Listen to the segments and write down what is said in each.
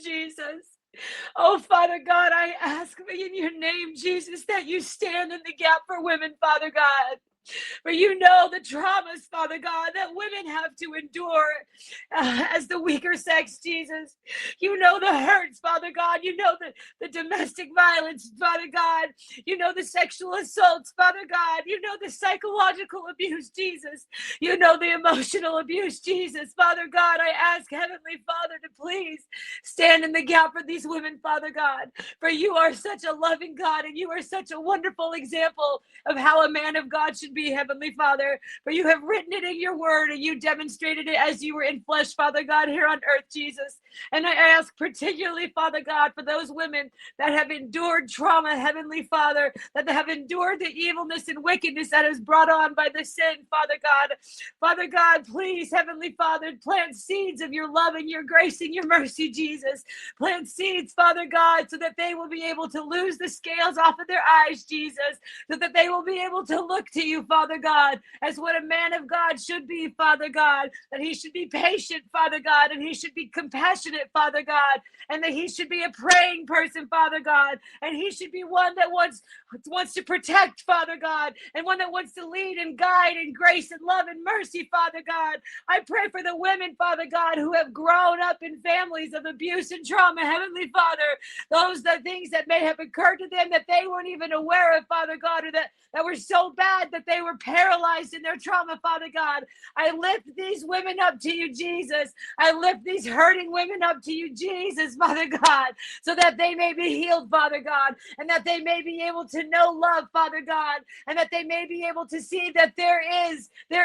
Jesus. Oh, Father God, I ask in your name, Jesus, that you stand in the gap for women, Father God. For you know the traumas, Father God, that women have to endure as the weaker sex, Jesus. You know the hurts, Father God. You know the domestic violence, Father God. You know the sexual assaults, Father God. You know the psychological abuse, Jesus. You know the emotional abuse, Jesus. Father God, I ask Heavenly Father to please stand in the gap for these women, Father God. For you are such a loving God and you are such a wonderful example of how a man of God should be, Heavenly Father. For you have written it in your word and you demonstrated it as you were in flesh, Father God, here on earth, Jesus. And I ask particularly, Father God, for those women that have endured trauma, Heavenly Father, that have endured the evilness and wickedness that is brought on by the sin, Father God. Father God, please, Heavenly Father, plant seeds of your love and your grace and your mercy, Jesus. Plant seeds, Father God, so that they will be able to lose the scales off of their eyes, Jesus, so that they will be able to look to you, Father God, as what a man of God should be, Father God, that he should be patient, Father God, and he should be compassionate, Father God, and that he should be a praying person, Father God, and he should be one that wants to protect, Father God, and one that wants to lead and guide in grace and love and mercy, Father God. I pray for the women, Father God, who have grown up in families of abuse and trauma, Heavenly Father, the things that may have occurred to them that they weren't even aware of, Father God, or that were so bad that they were paralyzed in their trauma, Father God. I lift these women up to you, Jesus. I lift these hurting women up to you, Jesus, Father God, so that they may be healed, Father God, and that they may be able to know love, Father God, and that they may be able to see that there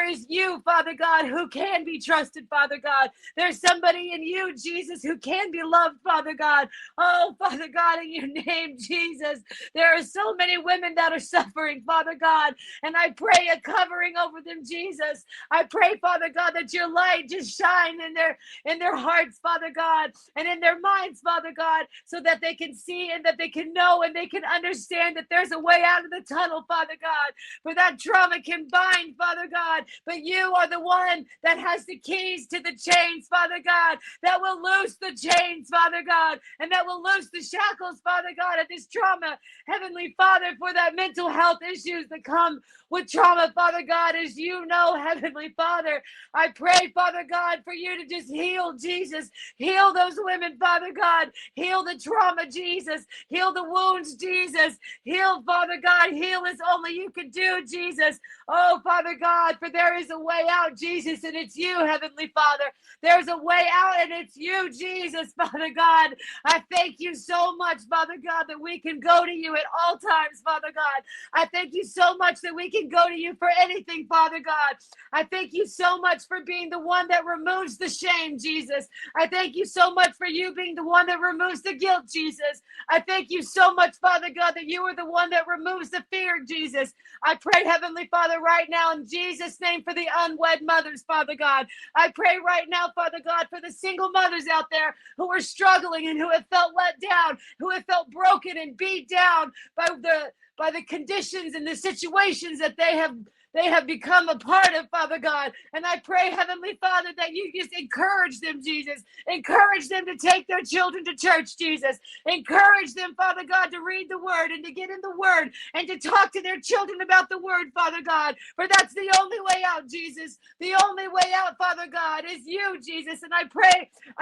is you, Father God, who can be trusted, Father God. There's somebody in you, Jesus, who can be loved, Father God. Oh, Father God, in your name, Jesus, there are so many women that are suffering, Father God, and I pray a covering over them, Jesus. I pray, Father God, that your light just shine in their hearts, Father God, and in their minds, Father God, so that they can see and that they can know and they can understand that there's a way out of the tunnel, Father God, for that trauma can bind, Father God, but you are the one that has the keys to the chains, Father God, that will loose the chains, Father God, and that will loose the shackles, Father God, of this trauma, Heavenly Father, for that mental health issues that come with trauma, Father God, as you know, Heavenly Father. I pray, Father God, for you to just heal, Jesus. Heal those women, Father God. Heal the trauma, Jesus. Heal the wounds, Jesus. Heal, Father God. Heal as only you can do, Jesus. Oh, Father God, for there is a way out, Jesus, and it's you, Heavenly Father. There's a way out, and it's you, Jesus, Father God. I thank you so much, Father God, that we can go to you at all times, Father God. I thank you so much that we can go to you for anything, Father God. I thank you so much for being the one that removes the shame, Jesus. I thank you so much for you being the one that removes the guilt, Jesus. I thank you so much, Father God, that you are the one that removes the fear, Jesus. I pray, Heavenly Father, right now in Jesus' name for the unwed mothers, Father God. I pray right now, Father God, for the single mothers out there who are struggling and who have felt let down, who have felt broken and beat down by the conditions and the situations that they have become a part of, Father God. And I pray, Heavenly Father, that you just encourage them, Jesus. Encourage them to take their children to church, Jesus. Encourage them, Father God, to read the word and to get in the word and to talk to their children about the word, Father God. For that's the only way out, Jesus. The only way out, Father God, is you, Jesus. And I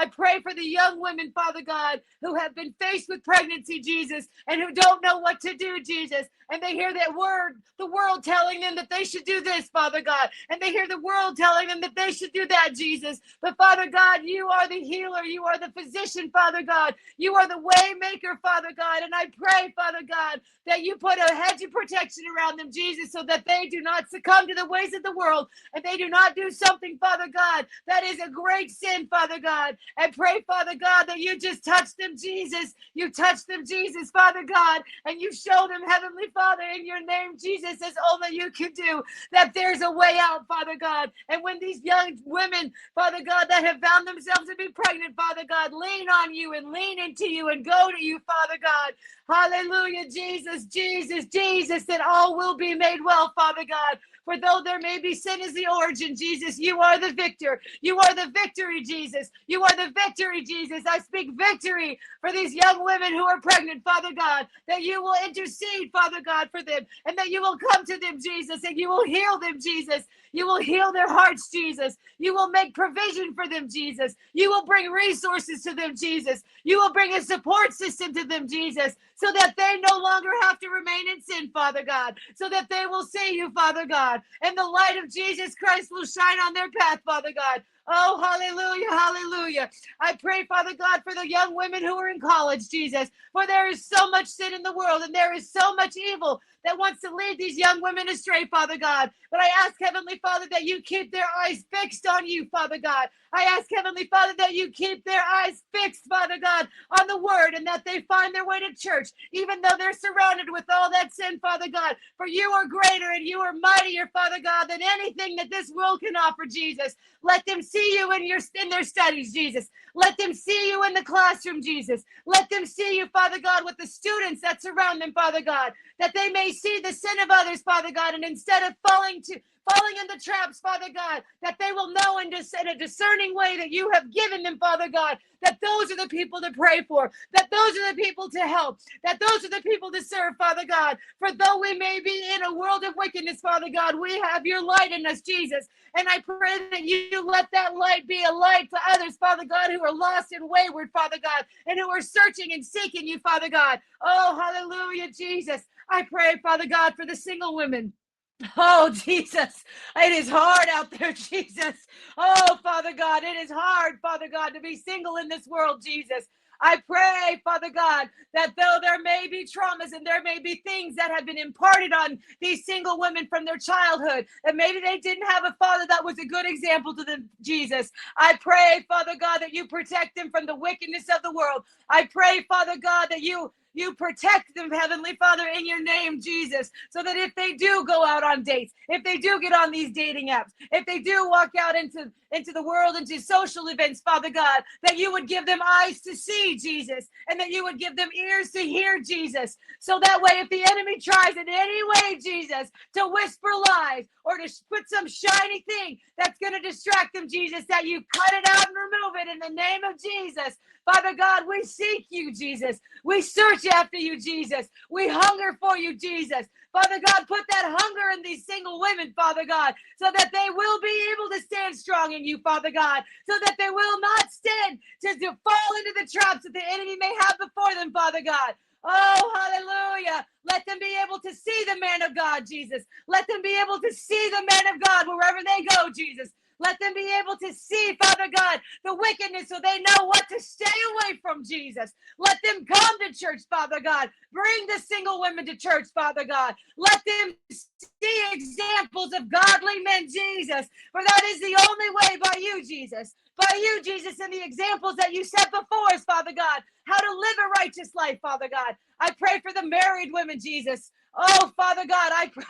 pray for the young women, Father God, who have been faced with pregnancy, Jesus, and who don't know what to do, Jesus. And they hear that word, the world telling them that they should do this, Father God. And they hear the world telling them that they should do that, Jesus. But Father God, you are the healer. You are the physician, Father God. You are the way maker, Father God. And I pray, Father God, that you put a hedge of protection around them, Jesus, so that they do not succumb to the ways of the world and they do not do something, Father God, that is a great sin, Father God. I pray, Father God, that you just touch them, Jesus. You touch them, Jesus, Father God, and you show them, Heavenly Father, in your name, Jesus, as only you can do. that there's a way out, Father God. And when these young women, Father God, that have found themselves to be pregnant, Father God, lean on you and lean into you and go to you, Father God. Hallelujah, Jesus, Jesus, Jesus, that all will be made well, Father God. For though there may be sin as the origin, Jesus, you are the victor. You are the victory, Jesus. You are the victory, Jesus. I speak victory for these young women who are pregnant, Father God, that you will intercede, Father God, for them, and that you will come to them, Jesus, and you will heal them, Jesus. You will heal their hearts, Jesus. You will make provision for them, Jesus. You will bring resources to them, Jesus. You will bring a support system to them, Jesus, so that they no longer have to remain in sin, Father God, so that they will see you, Father God, and the light of Jesus Christ will shine on their path, Father God. Oh, hallelujah, hallelujah. I pray, Father God, for the young women who are in college, Jesus, for there is so much sin in the world and there is so much evil that wants to lead these young women astray, Father God. But I ask, Heavenly Father, that you keep their eyes fixed on you, Father God. I ask, Heavenly Father, that you keep their eyes fixed, Father God, on the word, and that they find their way to church, even though they're surrounded with all that sin, Father God. For you are greater and you are mightier, Father God, than anything that this world can offer, Jesus. Let them see you in their studies, Jesus. Let them see you in the classroom, Jesus. Let them see you, Father God, with the students that surround them, Father God, that they may see the sin of others, Father God, and instead of falling in the traps, Father God, that they will know in a discerning way that you have given them, Father God, that those are the people to pray for, that those are the people to help, that those are the people to serve, Father God. For though we may be in a world of wickedness, Father God, we have your light in us, Jesus. And I pray that you let that light be a light for others, Father God, who are lost and wayward, Father God, and who are searching and seeking you, Father God. Oh, hallelujah, Jesus. I pray, Father God, for the single women. Oh, Jesus, it is hard out there, Jesus. Oh, Father God, it is hard, Father God, to be single in this world, Jesus. I pray, Father God, that though there may be traumas and there may be things that have been imparted on these single women from their childhood, and maybe they didn't have a father that was a good example to them, Jesus. I pray, Father God, that you protect them from the wickedness of the world. I pray, Father God, that you protect them, Heavenly Father, in your name, Jesus, so that if they do go out on dates, if they do get on these dating apps, if they do walk out into the world, into social events, Father God, that you would give them eyes to see, Jesus, and that you would give them ears to hear, Jesus, so that way if the enemy tries in any way, Jesus, to whisper lies or to put some shiny thing that's going to distract them, Jesus, that you cut it out and remove it in the name of Jesus. Father God, we seek you, Jesus. We search after you, Jesus. We hunger for you, Jesus. Father God, put that hunger in these single women, Father God, so that they will be able to stand strong in you, Father God, so that they will not stand to fall into the traps that the enemy may have before them, Father God. Oh, hallelujah. Let them be able to see the man of God, Jesus. Let them be able to see the man of God wherever they go, Jesus. Let them be able to see, Father God, the wickedness so they know what to stay away from, Jesus. Let them come to church, Father God. Bring the single women to church, Father God. Let them see examples of godly men, Jesus. For that is the only way, by you, Jesus. By you, Jesus, and the examples that you set before us, Father God. How to live a righteous life, Father God. I pray for the married women, Jesus. Oh, Father God, I pray.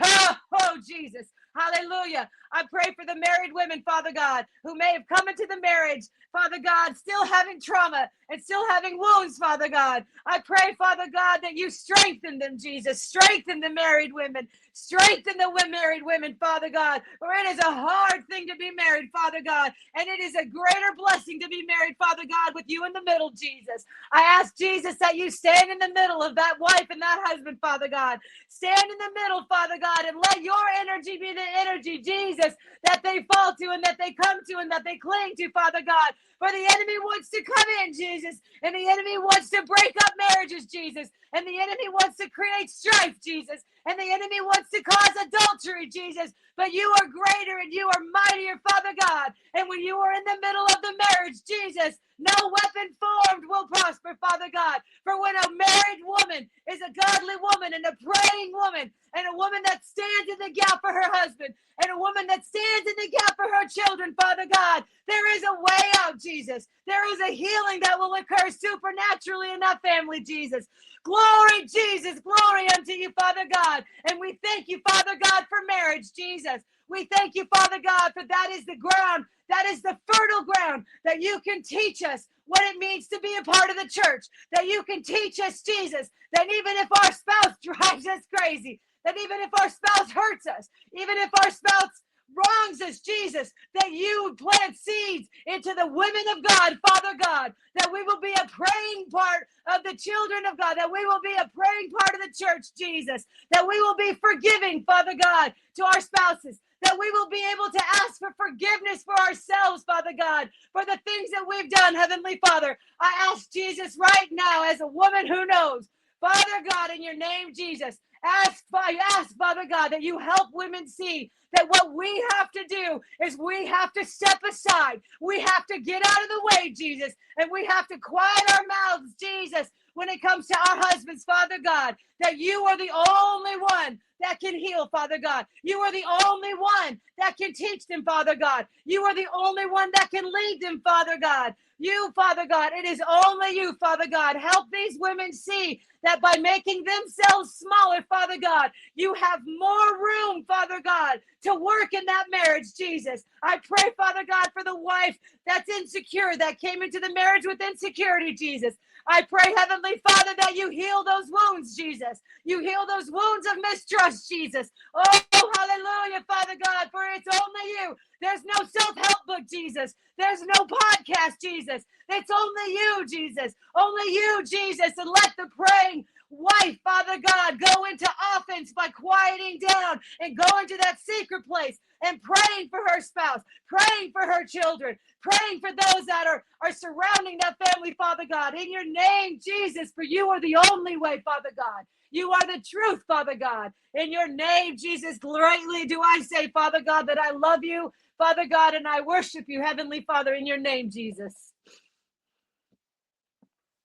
Oh, Jesus. Hallelujah. I pray for the married women, Father God, who may have come into the marriage, Father God, still having trauma and still having wounds, Father God. I pray, Father God, that you strengthen them, Jesus. Strengthen the married women. Strengthen the married women, Father God. For it is a hard thing to be married, Father God. And it is a greater blessing to be married, Father God, with you in the middle, Jesus. I ask, Jesus, that you stand in the middle of that wife and that husband, Father God. Stand in the middle, Father God, and let your energy be the energy, Jesus, that they fall to and that they come to and that they cling to, Father God. For the enemy wants to come in, Jesus, and the enemy wants to break up marriages, Jesus, and the enemy wants to create strife, Jesus, and the enemy wants to cause adultery, Jesus. But you are greater and you are mightier, Father God. And when you are in the middle of the marriage, Jesus, no weapon formed will prosper, Father God. For when a married woman is a godly woman and a praying woman and a woman that stands in the gap for her husband and a woman that stands in the gap for her children, Father God, there is a way out, Jesus. There is a healing that will occur supernaturally supernaturally in that family, Jesus. Glory, Jesus, glory unto you, Father God. And we thank you, Father God, for marriage, Jesus. We thank you, Father God, for that is the ground, that is the fertile ground, that you can teach us what it means to be a part of the church, that you can teach us, Jesus, that even if our spouse drives us crazy, that even if our spouse hurts us, even if our spouse wrongs us, Jesus, that you would plant seeds into the women of God, Father God, that we will be a praying part of the children of God, that we will be a praying part of the church, Jesus, that we will be forgiving, Father God, to our spouses, that we will be able to ask for forgiveness for ourselves, Father God, for the things that we've done, Heavenly Father. I ask Jesus right now, as a woman who knows, Father God, in your name, Jesus, ask, Father God, that you help women see that what we have to do is we have to step aside. We have to get out of the way, Jesus, and we have to quiet our mouths, Jesus, when it comes to our husbands, Father God, that you are the only one that can heal, Father God. You are the only one that can teach them, Father God. You are the only one that can lead them, Father God. You, Father God, it is only you, Father God. Help these women see that by making themselves smaller, Father God, you have more room, Father God, to work in that marriage, Jesus. I pray, Father God, for the wife that's insecure, that came into the marriage with insecurity, Jesus. I pray, Heavenly Father, that you heal those wounds, Jesus. You heal those wounds of mistrust, Jesus. Oh, hallelujah, Father God, for it's only you. There's no self-help book, Jesus. There's no podcast, Jesus. It's only you, Jesus. Only you, Jesus. And let the praying wife, Father God, go into offense by quieting down and going to that secret place and praying for her spouse, praying for her children, praying for those that are surrounding that family, Father God. In your name, Jesus, for you are the only way, Father God. You are the truth, Father God. In your name, Jesus, greatly do I say, Father God, that I love you, Father God, and I worship you, Heavenly Father, in your name, Jesus.